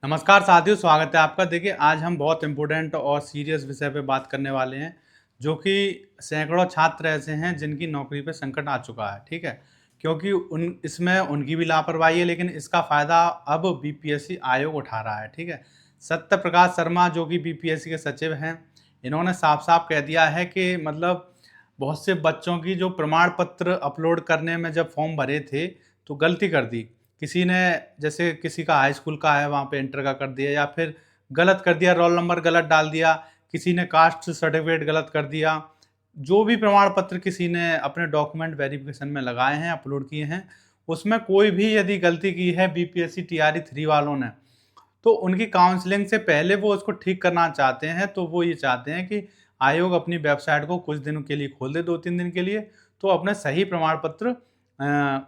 नमस्कार साथियों, स्वागत है आपका। देखिए, आज हम बहुत इम्पोर्टेंट और सीरियस विषय पे बात करने वाले हैं, जो कि सैकड़ों छात्र ऐसे हैं जिनकी नौकरी पे संकट आ चुका है, ठीक है? क्योंकि उन इसमें उनकी भी लापरवाही है, लेकिन इसका फ़ायदा अब बीपीएससी आयोग उठा रहा है, ठीक है? सत्य प्रकाश शर्मा, जो कि बीपीएससी के सचिव हैं, इन्होंने साफ-साफ कह दिया है कि मतलब बहुत से बच्चों की जो प्रमाण पत्र अपलोड करने में जब फॉर्म भरे थे, तो गलती कर दी। किसी ने, जैसे किसी का हाई स्कूल का है, वहाँ पे इंटर का कर दिया, या फिर गलत कर दिया, रोल नंबर गलत डाल दिया, किसी ने कास्ट सर्टिफिकेट गलत कर दिया। जो भी प्रमाण पत्र किसी ने अपने डॉक्यूमेंट वेरिफिकेशन में लगाए हैं, अपलोड किए हैं, उसमें कोई भी यदि गलती की है बीपीएससी टीआरई 3 वालों ने, तो उनकी काउंसलिंग से पहले वो उसको ठीक करना चाहते हैं। तो वो ये चाहते हैं कि आयोग अपनी वेबसाइट को कुछ दिनों के लिए खोल दे, 2-3 दिन के लिए, तो अपने सही प्रमाण पत्र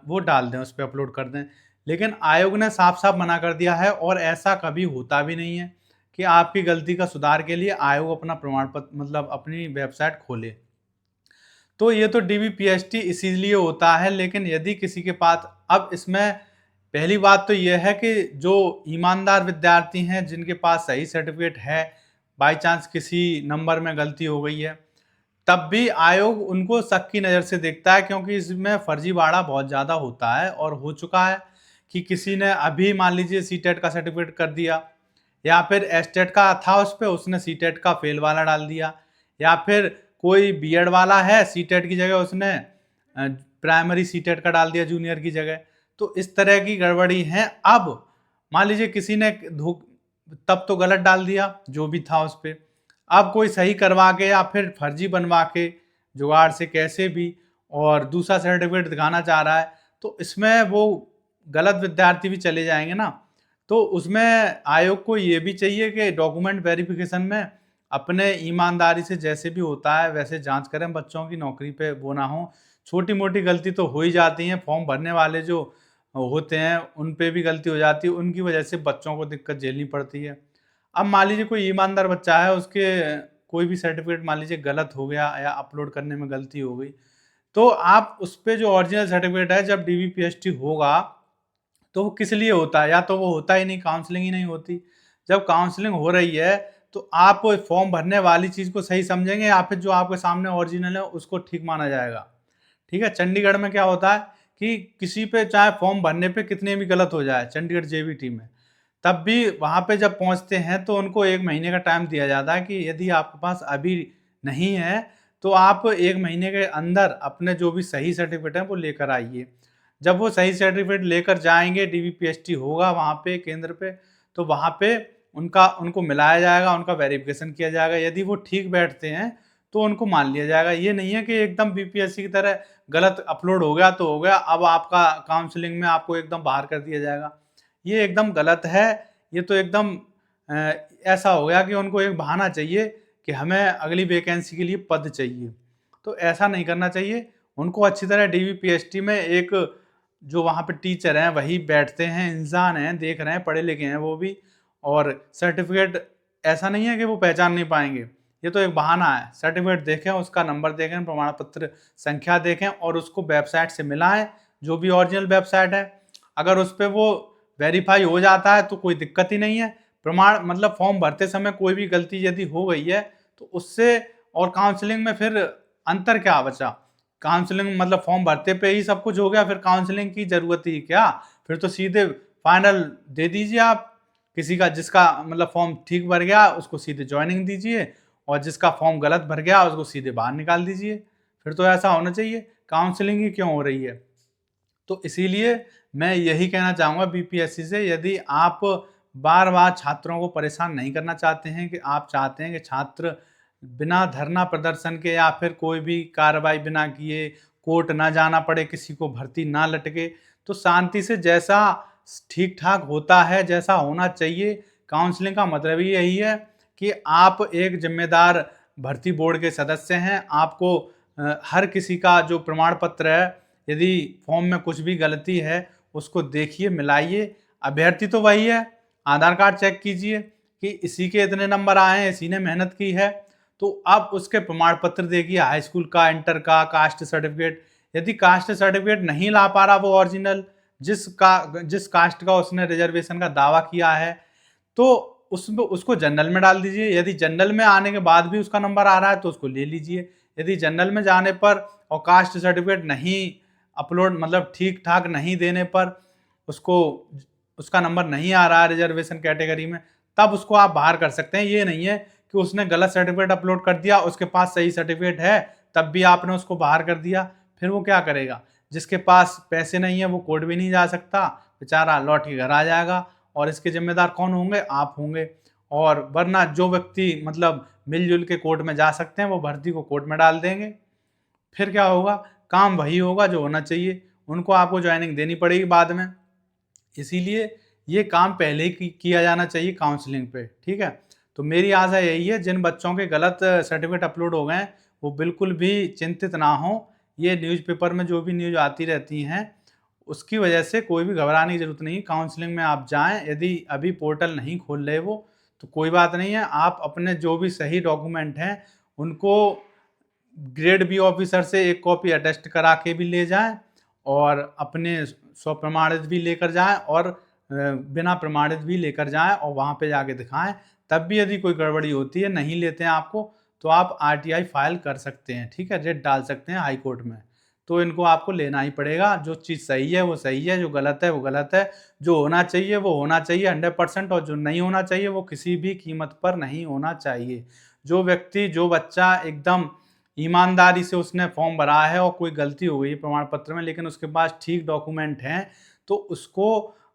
वो डाल दें, उस पे अपलोड कर दें। लेकिन आयोग ने साफ-साफ मना कर दिया है, और ऐसा कभी होता भी नहीं है कि आपकी गलती का सुधार के लिए आयोग अपना प्रमाण पत्र मतलब अपनी वेबसाइट खोले। तो ये तो डीबीपीएसटी इसीलिए होता है, लेकिन यदि किसी के पास, अब इसमें पहली बात तो ये है कि जो ईमानदार विद्यार्थी हैं, जिनके पास सही सर्टिफिकेट है, बाय चांस किसी नंबर में गलती हो गई है, तब भी आयोग उनको शक की नज़र से देखता है, क्योंकि इसमें फर्जीवाड़ा बहुत ज़्यादा होता है और हो चुका है कि किसी ने अभी मान लीजिए सीटेट का सर्टिफिकेट कर दिया, या फिर एस्टेट का था उस पे, उसने सीटेट का फेल वाला डाल दिया, या फिर कोई बीएड वाला है, सीटेट की जगह उसने प्राइमरी सीटेट का डाल दिया जूनियर की जगह। तो इस तरह की गड़बड़ी है। अब मान लीजिए किसी ने तब तो गलत डाल दिया जो भी था उस पे, अब कोई सही करवा के या फिर फर्जी बनवा के जुगाड़ से कैसे भी और दूसरा सर्टिफिकेट दिखाना चाह रहा है, तो इसमें वो गलत विद्यार्थी भी चले जाएंगे ना। तो उसमें आयोग को ये भी चाहिए कि डॉक्यूमेंट वेरिफिकेशन में अपने ईमानदारी से जैसे भी होता है वैसे जांच करें, बच्चों की नौकरी पे वो ना हो। छोटी मोटी गलती तो हो ही जाती है, फॉर्म भरने वाले जो होते हैं उन पे भी गलती हो जाती है, उनकी वजह से बच्चों को दिक्कत झेलनी पड़ती है। अब मान लीजिए कोई ईमानदार बच्चा है, उसके कोई भी सर्टिफिकेट मान लीजिए गलत हो गया या अपलोड करने में गलती हो गई, तो आप उस पे जो ओरिजिनल सर्टिफिकेट है, जब डीबीपीएसटी होगा, तो वो किस लिए होता है? या तो वो होता ही नहीं, काउंसलिंग ही नहीं होती। जब काउंसलिंग हो रही है, तो आप फॉर्म भरने वाली चीज़ को सही समझेंगे, या फिर जो आपके सामने ओरिजिनल है उसको ठीक माना जाएगा? ठीक है? चंडीगढ़ में क्या होता है कि किसी पे चाहे फॉर्म भरने पे कितने भी गलत हो जाए, चंडीगढ़ जेबीटी में, तब भी वहाँ पे जब पहुँचते हैं तो उनको 1 महीने का टाइम दिया जाता है कि यदि आपके पास अभी नहीं है, तो आप 1 महीने के अंदर अपने जो भी सही सर्टिफिकेट है वो लेकर आइए। जब वो सही सर्टिफिकेट लेकर जाएँगे, डीबीपीएसटी होगा वहाँ पे केंद्र पे, तो वहाँ पे उनको मिलाया जाएगा, उनका वेरिफिकेशन किया जाएगा। यदि वो ठीक बैठते हैं, तो उनको मान लिया जाएगा। ये नहीं है कि एकदम बीपीएससी की तरह गलत अपलोड हो गया तो हो गया, अब आपका काउंसलिंग में आपको एकदम बाहर कर दिया जाएगा। ये एकदम गलत है। ये तो एकदम अ, ऐसा हो गया कि उनको एक बहाना चाहिए कि हमें अगली वैकेंसी के लिए पद चाहिए। तो ऐसा नहीं करना चाहिए। उनको अच्छी तरह डीबीपीएसटी में एक जो वहाँ पे टीचर हैं वही बैठते हैं, इंसान हैं, देख रहे हैं, पढ़े लिखे हैं वो भी, और सर्टिफिकेट ऐसा नहीं है कि वो पहचान नहीं पाएँगे। ये तो एक बहाना है। सर्टिफिकेट देखें, उसका नंबर देखें, प्रमाण पत्र संख्या देखें और उसको वेबसाइट से मिलाएँ, जो भी ओरिजिनल वेबसाइट है। अगर उस पे वो वेरीफाई हो जाता है तो कोई दिक्कत ही नहीं है। प्रमाण मतलब फॉर्म भरते समय कोई भी गलती यदि हो गई है, तो उससे और काउंसलिंग में फिर अंतर क्या बचा? काउंसलिंग मतलब फॉर्म भरते पे ही सब कुछ हो गया, फिर काउंसलिंग की ज़रूरत ही क्या? फिर तो सीधे फाइनल दे दीजिए आप। किसी का जिसका मतलब फॉर्म ठीक भर गया उसको सीधे जॉइनिंग दीजिए, और जिसका फॉर्म गलत भर गया उसको सीधे बाहर निकाल दीजिए। फिर तो ऐसा होना चाहिए, काउंसलिंग ही क्यों हो रही है? तो इसीलिए मैं यही कहना चाहूँगा बीपीएससी से, यदि आप बार-बार छात्रों को परेशान नहीं करना चाहते हैं, कि आप चाहते हैं कि छात्र बिना धरना प्रदर्शन के या फिर कोई भी कार्रवाई बिना किए, कोर्ट ना जाना पड़े, किसी को भर्ती ना लटके, तो शांति से जैसा ठीक-ठाक होता है, जैसा होना चाहिए, काउंसलिंग का मतलब ही यही है कि आप एक ज़िम्मेदार भर्ती बोर्ड के सदस्य हैं। आपको हर किसी का जो प्रमाण पत्र है, यदि फॉर्म में कुछ भी गलती है उसको देखिए, मिलाइए। अभ्यर्थी तो वही है, आधार कार्ड चेक कीजिए कि इसी के इतने नंबर आए हैं, इसी ने मेहनत की है, तो आप उसके प्रमाण पत्र देखिए, हाई स्कूल का, इंटर का, कास्ट सर्टिफिकेट। यदि कास्ट सर्टिफिकेट नहीं ला पा रहा वो ओरिजिनल, जिस कास्ट का उसने रिजर्वेशन का दावा किया है, तो उसमें उसको जनरल में डाल दीजिए। यदि जनरल में आने के बाद भी उसका नंबर आ रहा है तो उसको ले लीजिए। यदि जनरल में जाने पर और कास्ट सर्टिफिकेट नहीं अपलोड मतलब ठीक ठाक नहीं देने पर उसको उसका नंबर नहीं आ रहा है रिजर्वेशन कैटेगरी में, तब उसको आप बाहर कर सकते हैं। ये नहीं है कि उसने गलत सर्टिफिकेट अपलोड कर दिया, उसके पास सही सर्टिफिकेट है, तब भी आपने उसको बाहर कर दिया, फिर वो क्या करेगा? जिसके पास पैसे नहीं है वो कोर्ट भी नहीं जा सकता, बेचारा लौट के घर आ जाएगा और इसके जिम्मेदार कौन होंगे? आप होंगे। और वरना जो व्यक्ति मतलब मिलजुल के कोर्ट में जा सकते हैं वो भर्ती को कोर्ट में डाल देंगे। फिर क्या होगा? काम वही होगा जो होना चाहिए, उनको आपको ज्वाइनिंग देनी पड़ेगी बाद में। इसीलिए ये काम पहले ही किया जाना चाहिए काउंसलिंग पे, ठीक है? तो मेरी आशा यही है जिन बच्चों के गलत सर्टिफिकेट अपलोड हो गए हैं वो बिल्कुल भी चिंतित ना हो। ये न्यूज़पेपर में जो भी न्यूज़ आती रहती हैं उसकी वजह से कोई भी घबराने की ज़रूरत नहीं है। काउंसलिंग में आप जाएँ, यदि अभी पोर्टल नहीं खोल रहे वो तो कोई बात नहीं है, आप अपने जो भी सही डॉक्यूमेंट हैं उनको ग्रेड बी ऑफिसर से एक कॉपी अटेस्ट करा के भी ले जाएं और अपने स्वप्रमाणित भी लेकर जाएं और बिना प्रमाणित भी लेकर जाएं और वहां पे जाके दिखाएं। तब भी यदि कोई गड़बड़ी होती है, नहीं लेते हैं आपको, तो आप आरटीआई फाइल कर सकते हैं, ठीक है? रिट डाल सकते हैं हाई कोर्ट में। तो इनको आपको लेना ही पड़ेगा। जो चीज़ सही है वो सही है, जो गलत है वो गलत है, जो होना चाहिए वो होना चाहिए 100% और जो नहीं होना चाहिए वो किसी भी कीमत पर नहीं होना चाहिए। जो व्यक्ति जो बच्चा एकदम ईमानदारी से उसने फॉर्म भरा है और कोई गलती हो गई प्रमाण पत्र में लेकिन उसके पास ठीक डॉक्यूमेंट हैं तो उसको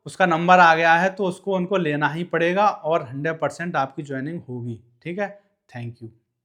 उसका नंबर आ गया है तो उसको उनको लेना ही पड़ेगा और 100% आपकी ज्वाइनिंग होगी, ठीक है? Thank you.